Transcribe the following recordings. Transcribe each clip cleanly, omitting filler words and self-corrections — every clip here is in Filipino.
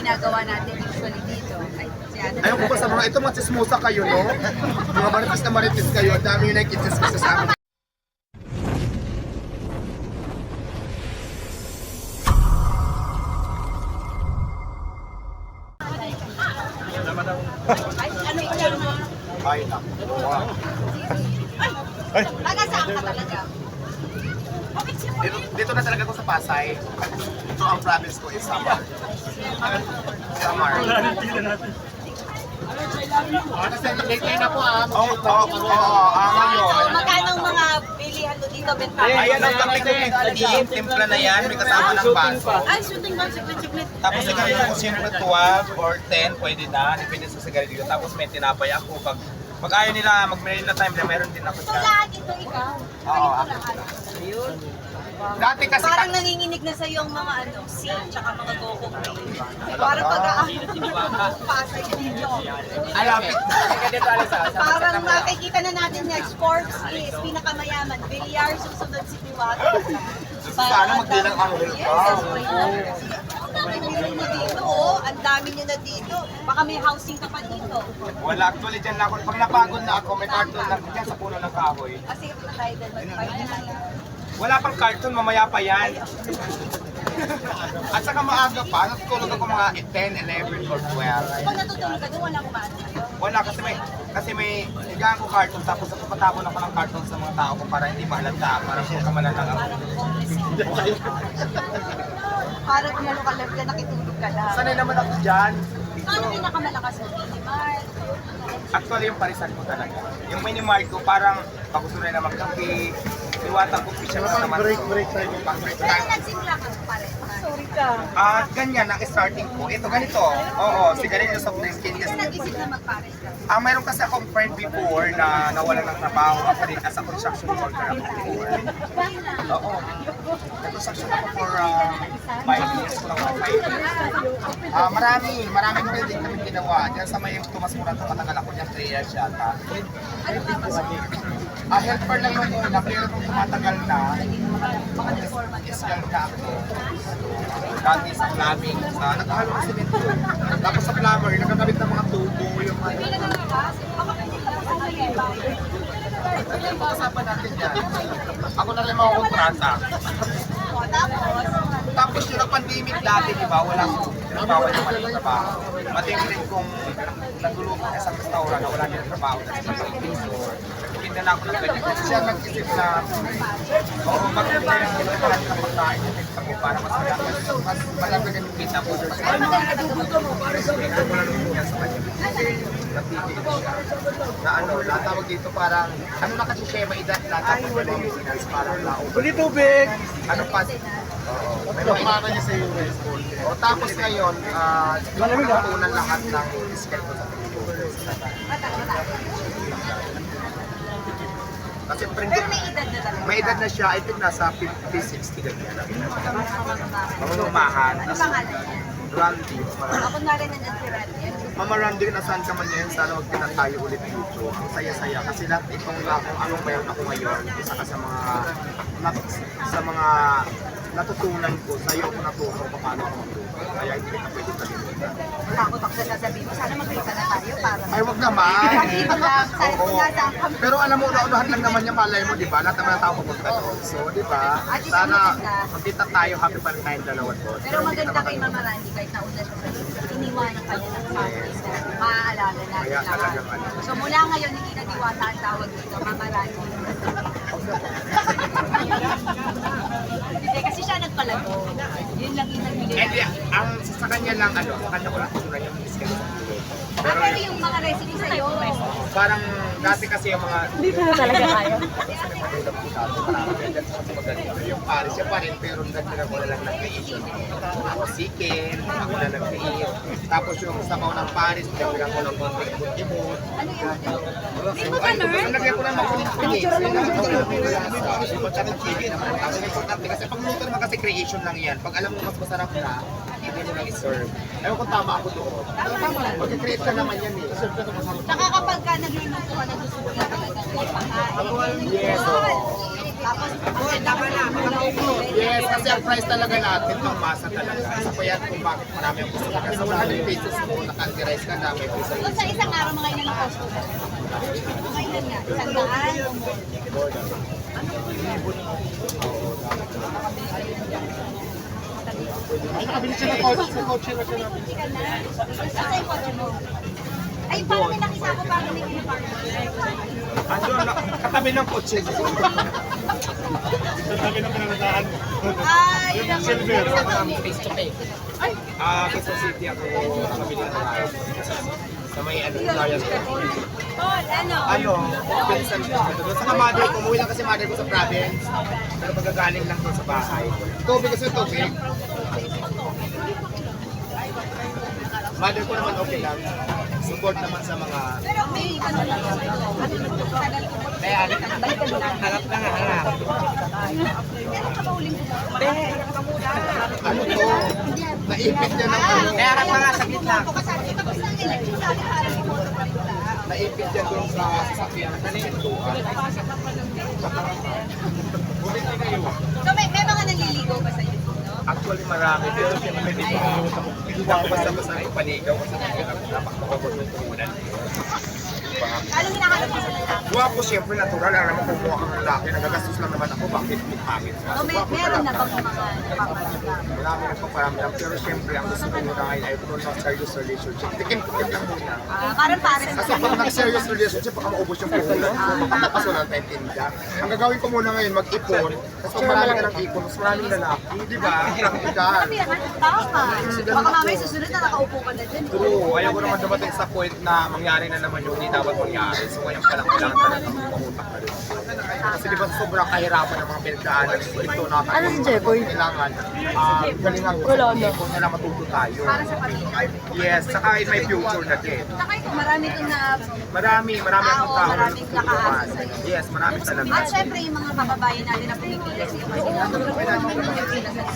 ginagawa natin usually dito. Ay, si Ate. Ayun ko ba sa mga, ito mga chismosa kayo, no? Mga marites na marites kayo, ang dami yung nakikichismosa sa amin. Ay, ano itsura mo? Ay, na. Wow. Ay, taga saan ka talaga? Dito na talaga ako sa Pasay. Ito ang province ko is Samar. Samar. Kasi late na po ngayon. So, magkano ang mga bilihan mo dito, Bentana? Ayan ang kape ko, timpla na yan, may kasama ng baso. Ay, shooting ba? Siglit-siglit. Tapos sigarilyo ko siyempre 12 or 10, pwede na, depende sa sigarilyo. Tapos may tinapay ako pag ayaw nila mag-marina time na meron din ako So, siya. lahat ito ikaw? Oo, Ito lahat. Ayun. Dati kasi Parang nanginginig na sa'yo ang mga ano, scene, tsaka mga go-go. Parang pag-pasay dito. alam. Parang makikita na natin next Forbes is pinakamayaman. Villar, susunod si Diwata. Sana magdilang ang Yes, yes, ang dami nyo dito, oh. Ang dami nyo na dito. Baka may housing ka pa dito. Wala, actually dyan na ako. Pag napagod na ako, may cartoon na dyan sa puno ng kahoy. Kasi ito tayo din. Wala pang cartoon, mamaya pa yan. At saka maaga pa, natutulog ako mga 10, 11 or 12. Pag natutulog ka doon, wala kumain sa'yo. Wala kasi may higaan ko cartoon tapos patapon ako ng cartoon sa mga tao ko para hindi mahalata, para kung kamalan lang ako. Parang homeless. Parang umalo ka lang dyan, nakitulog ka lang. Sanay naman ako dyan. Ano pinakamalakas mo? Minimart? Actually yung parisan ko talaga. Yung minimart ko parang pagustuhan na magkape, iwatang ko siya naman. Break time. Pero nagsimula ka pa rin. Sorry ka. At ganyan ang starting ko. Ito ganito. Oo, sigarilyo sa drinks. Pero nag-isip na magpares ka. Mayroon kasi akong friend before na nawalan ng trabaho. Ako din as a construction worker ako before. Oo. Nag-construction ako for 5 years ko lang 5 years. Maraming building kami ginawa. Diyan sa may Tomas Morato, matagal ako diyan 3 years yata. Ano ba ba? Helper lang nung una, pero nung tumatagal na, isyal na ako. Dati sa plumbing, naghahalo ng simento. Tapos sa plumber, nagkakabit ng mga tubo, yung mga... Pag-usapan natin yan. Ako na rin makakontrata. Tapos yung nag-pandemic dati, di ba, walang bawal naman yung trabaho. Mating rin kung nagulubo ka sa restaurant na wala din trabaho dahil sa pag-pintor. Pinta na ako ng ganyan. Kasi siya nag-isip na, oo, mag-pintor yung pinagkalan ng pagkain yung pinta ko para mas malaki yung pinta ko. Wala naman yan sa kanya. Nagpipili siya. Na ano, natawag dito parang, ano na kasi siya, may edad na tapos wala yung business parang lao. Kuli tubig! Ano pa? Oo. May mga niya sa US. O tapos ngayon, nakatunan lahat ng schedule sa Pilipinas. Kasi Pero may edad na talaga. may edad na siya, I think nasa 50, 60 ganyan. Mamamahan. Ano pangalan niya? Randy. Ako na rin nandiyan si Randy. Mama Randy, nasaan ka man ngayon? Sana huwag na tayo ulit dito. Ang saya-saya. Kasi lahat itong kung anong meron ako ngayon, isa ka sa mga natutunan ko. Sa iyo ko natuto kung paano ako magluto. Kaya hindi kita pwede kalimutan. Takot ako sa sasabihin mo. Sana magkita na tayo para Ay, wag naman. Dito lang. Sana Oo. kung nasaan ka. Pero alam mo, naunahan lang naman niya, malay mo, di ba? Lahat naman ang tao pupunta doon. So, di ba? Sana magkita tayo, happy pa rin tayong dalawa doon. Pero maganda kay Mama Randy kahit nauna siya sa dito. Iniwanan ka niya ng family na maaalala natin Kaya lahat. talagang ano. So mula ngayon, hindi na Diwata ang tawag dito, Mama Randy. Hindi, kasi siya nagpalago. Yun lang yung nagbigay. And ang sa kanya lang, sa kanya ko lang tutunan yung schedule. Pero yung mga recipe sa'yo, Parang dati kasi yung mga... Hindi ko na talaga kaya. Yung Paris, siya pa rin, pero nagtira ko na lang ng creation. Ako chicken, ako na nag-create. Tapos yung sabaw ng Paris, nagtira ko ng konting buntimot. ano yung So, ayun, nagtira ko ng mga kulit-kulit. Yung matcha ng chili naman. Ang importante kasi pag luto naman kasi creation lang yan. Pag alam mo mas masarap na, hindi mo lang i-serve. Ewan kung tama ako doon. Mag-create ka naman yan eh. Saka kapag ka nagluluto ka, nagustuhan ka talaga ng ipakain. Yes, oo. Tapos, tama na. Yes, kasi ang price talaga natin, pang masa talaga. Isa pa yan kung bakit marami ang gusto. Kasi sa 100 pesos mo, naka-anti-rice ka na, may piso. So, sa isang araw, mga ilan ang cost mo? Mga ilan nga? Isang daan? Ay, nakabili siya ng kotse. Sa kotse na siya natin. Ka na. Saan yung kotse mo? Ay, parang may nakita ko parang may partner. Andun, katabi ng kotse. Ay, yung Silver. face to face. Quezon City ako kabili ng tayo. Sa may Ryan. Ano? Pinsan ko. Sa mother ko, umuwi lang kasi mother ko sa province. Pero magagaling lang doon sa bahay. Tubig kasi tubig. Mother ko naman okay lang. Support naman sa mga... Pero may ano lang sa ito. Ano tagal ko? Kaya harap na nga, harap. Meron ka ba uling Ano to? Naipit niya ng ano. Kaya harap na nga sa gitna. Tapos ng election sabi parang imoto pa rin lahat. Naipit niya doon sa sasakyan. So may mga naliligaw ba sa iyo? No? Actually marami, pero siyempre hindi ako basta-basta ipaligaw kasi napakababot ng tumunan. Anong hinahanap mo sa lalaki? Guwapo siyempre natural, alam mo kumuha kang lalaki, nagagastos lang naman ako, bakit pangit? So meron na bang mga napapaligaw? Marami na paparamdam, pero siyempre ang gusto ko muna ay kung sa serious relationship. Tikim-tikim lang muna. Parang pares Kasi pag nag-serious relationship, baka maubos yung puhunan mo. Baka mapasunan tayo tinda. Ang gagawin ko muna ngayon, mag-ipon. Kasi kung marami ka ng ipon, mas maraming lalaki. Di ba? Praktikal. Tama. Baka mamaya susunod na nakaupo ka na dyan. True, ayaw ko naman dumating sa point na mangyari na naman yung hindi dapat mangyari. So ngayon pa lang kailangan talaga pumunta ka rin. Kasi di ba sobrang kahirapan ng mga pinagdaanan. Ito na ano si Jeboy? Kailangan galingan ko sa ipon na lang matuto tayo. Para sa pamilya. Yes, saka in my future na din. Saka marami itong na... Marami akong tao na maraming tutulungan. nakaasa sa'yo. Yes, marami talaga. At syempre yung mga kababayan natin na Pilipinas yung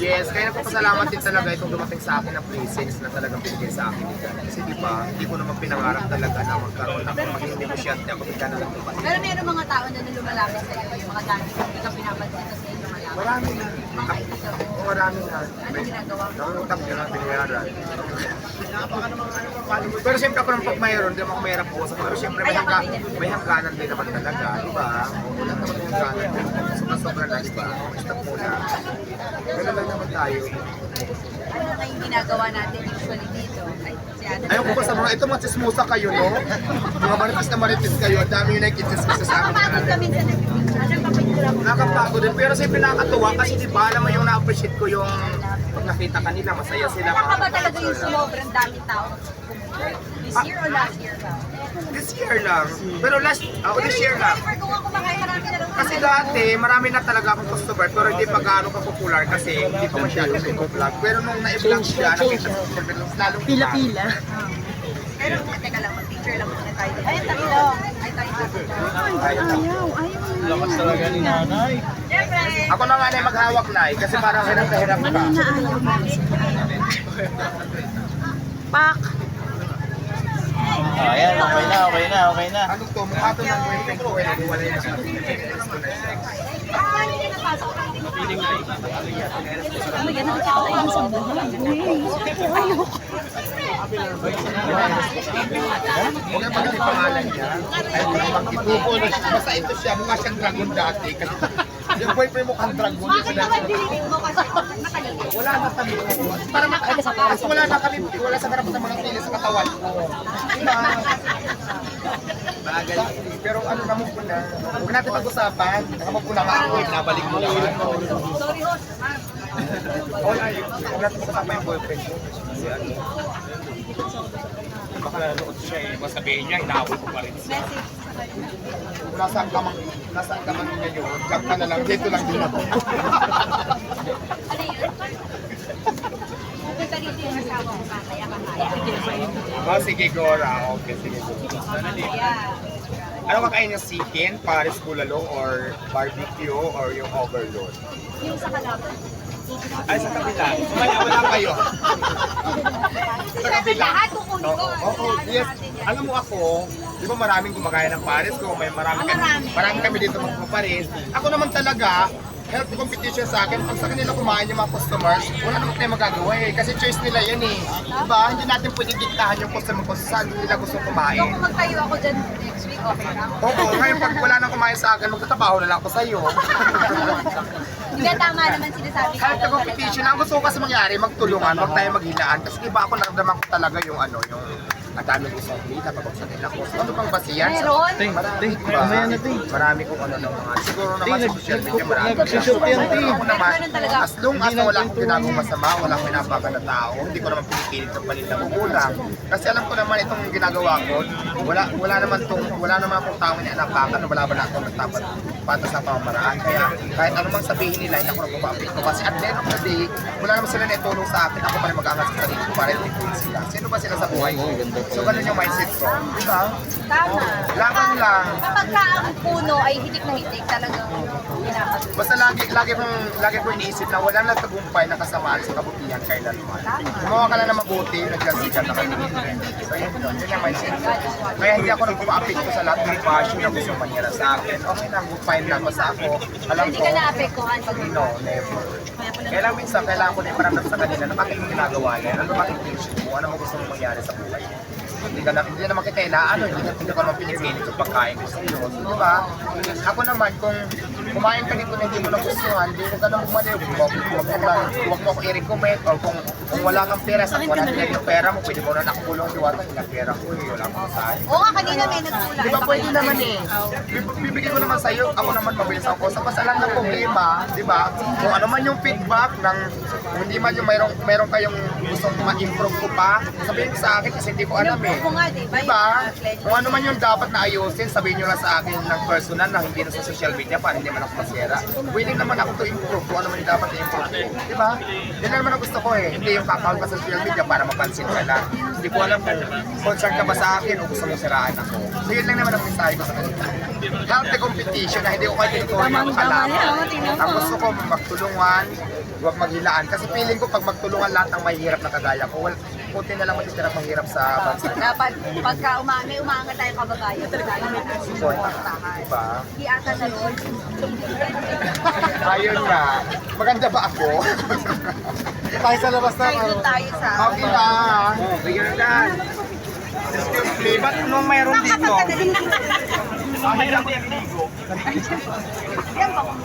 Yes, kaya nagpapasalamat din talaga itong dumating sa akin na blessings na talagang binigay sa akin. Kasi di ba, hindi ko naman pinangarap talaga na magkaroon ako maging negosyante ako bigla na lang diba? Pero meron mga tao na lumalapit sa'yo, yung mga dati hindi ka pinapansin kasi lumalapit. Marami na. Mga kaibigan mo. Oo, marami na. Ano ginagawa mo? Nangungutang nyo lang binayaran. Pero siyempre ako naman pag mayroon, di mo ako mahirap po. Pero siyempre may hangganan din naman talaga, di ba? Wala naman yung hangganan. Sobra-sobra na, di ba? Stop muna. Ganun lang naman tayo. Ano na yung ginagawa natin usually dito? Ay, si Ate. Ayaw ko pa sa mga, ito mga chismosa kayo, no? Mga maritis kayo, ang dami yung nakikichismosa sa amin. Nakapagod ka minsan nagpipicture ako. Nakapagod din, pero siyempre nakakatuwa kasi di ba, alam mo yung na-appreciate ko yung pag nakita kanila, masaya sila. Saka ba talaga yung sumobrang daming tao? This year or last year ba? This year lang. Pero this year lang. Pero kung ako marami na lang. Kasi dati, marami na talaga akong customer, pero hindi pa gaano ka popular kasi hindi pa masyado pino-vlog. Pero nung na-vlog siya, nakita sa customer, lalong pila-pila. Pero teka lang, mag-picture lang muna tayo. Ay, tayo. Ay, tayo. Lakas talaga ni nanay. Siyempre. Ako na nga na maghawak na kasi parang hirap na hirap ka. Pak. Ayan, okay na. Ano to? Mukha to ng boyfriend ko eh. Wala na siya. Hindi na pasok. Huwag na pag pangalan niya. Ay, magkitupo na siya. Basta ito siya, mukha siyang dragon dati. Kasi yung boyfriend mo kang dragon. Bakit naman dililig mo kasi matagal ka? Wala na kami. Para kasi wala na kami. Wala sa karapat ng mga pili sa katawan ko. Bagal. Pero ano naman po na. Huwag natin pag-usapan. Nakamag po na nga ako. Nabalik mo naman. Sorry, host. Huwag natin pag-usapan yung boyfriend ko. Kasi ano. Baka nanonood siya eh. Masabihin niya, inaaway ko pa rin. Message. Kung nasa kamang niya yun, jump ka na lang. Dito lang din ako. Ano yun? Pupunta dito yung asawa ko. Kaya kakaya. Oh, sige, Gora. Okay, sige, Gora. Yeah. Ano kakain yung chicken, Paris Bulalo, or barbecue, or yung overload? Yung sa kalaban. Ay, sa kabila. Wala kayo. Kasi syempre lahat kukunin ko. Oo, yes. Alam mo ako, Di ba maraming gumagaya ng pares ko, marami Marami. kami dito magpapares. Ako naman talaga, healthy competition sa akin. Pag sa kanila kumain yung mga customers, wala naman tayo magagawa eh. Kasi choice nila yan eh. Diba? Hindi natin pwede diktahan yung customer kung saan nila gusto kumain. So kung magtayo ako dyan next week, okay lang. Oo, ngayon pag wala nang kumain sa akin, magtatrabaho na lang ako sa'yo. Hindi ka tama naman sinasabi ko. Healthy competition. Ang gusto ko kasi mangyari, magtulungan, huwag tayo maghilaan. Kasi iba ako naramdaman ko talaga yung ang dami ko sa kita pag sa nila ko. So, ano bang basiyan? Meron? Marami Ting, ba? mamaya na, Ting. Marami kong mga, siguro naman sa social media marami. nagsushoot yan, Ting. Ako naman, Ganun talaga. as long as wala akong ginagawang masama, wala akong pinapaga na tao, hindi ko naman pinipilit ng palit na kukulang. Kasi alam ko naman itong ginagawa ko, wala naman akong tao na inapakan, wala akong nagtapat pata sa pamamaraan. Kaya kahit anumang sabihin nila, hindi ako nagpapapit ko. Kasi at the end of the day, wala naman sila na itulong sa akin, ako pa rin mag-angat sa sarili ko para i-influence sila. Sino ba sila sa buhay ko? So ganun yung mindset ko. Diba? Tama. Laban lang. Kapag ka ang puno ay hitik na hitik, talagang pinapag. Basta lagi ko iniisip na wala na tagumpay na kasamaan sa kabutihan kailanman. Gumawa ka lang na mabuti, nagkasikat na kayo. So yun yung mindset ko. Kaya hindi ako nagpapa-apekto sa lahat ng passion na gusto mangyara sa akin. Okay lang, good fine lang. Basta ako, alam Hindi ko, ka na-apektuhan pag no, never. Kailangan minsan, kailangan ko na iparamdam sa kanila na bakit mo ginagawa yan, ano bakit vision mo, ano mo gusto mo mangyari sa buhay. Hindi naman kita inaano, hindi ka naman pinipilit yung pagkain ko sa iyo. So, di ba? Ako naman, kung kumain ka dito na hindi mo nagustuhan, hindi ko ka na bumaliw. Huwag mo ako i-recommend or kung wala kang pera, sa wala din yung pera mo, pwede mo na nakakulong diwata, hindi na pera ko, wala akong sa'yo. Oo nga, kanina may nagtula. Di ba pwede naman eh. Bibigyan ko naman sa'yo, ako naman mabilis ako. Sa pasalan ng problema, di ba? Kung ano man yung feedback ng kung hindi man yung mayroong kayong gustong ma-improve ko pa, sabihin sa akin kasi hindi ko alam eh. Ako nga, di ba? Di ba? Kung ano man yung dapat na ayusin, sabihin nyo lang sa akin ng personal na hindi na sa social media para hindi man ako masira. Willing naman ako to improve kung ano man yung dapat i-improve ko. Di ba? Yan naman ang gusto ko eh. Hindi yung kakawal ka sa social media para mapansin ka lang. Hindi ko alam kung concerned ka ba sa akin o gusto mong siraan ako. So yun lang naman ang mensahe ko sa kanila. Healthy competition na hindi ko kayo tinutulungan ng kalaman. Ang gusto ko magtulungan, huwag maghilaan. Kasi feeling ko pag magtulungan lahat ng mahirap na kagaya ko, puti na lang matitira mahirap sa bansa. Dapat pagka may umaangat tayong kababayan, talaga yun ang suportahan. Diba? Hindi ata na yun. Ayun nga. Maganda ba ako? Tayo sa labas na. Tayo doon tayo sa... Okay na. Bigyan na dyan. Excuse me, ba't nung mayroon dito? Nakakatagal. Ang hirap ko yung ligo. Yan ba kung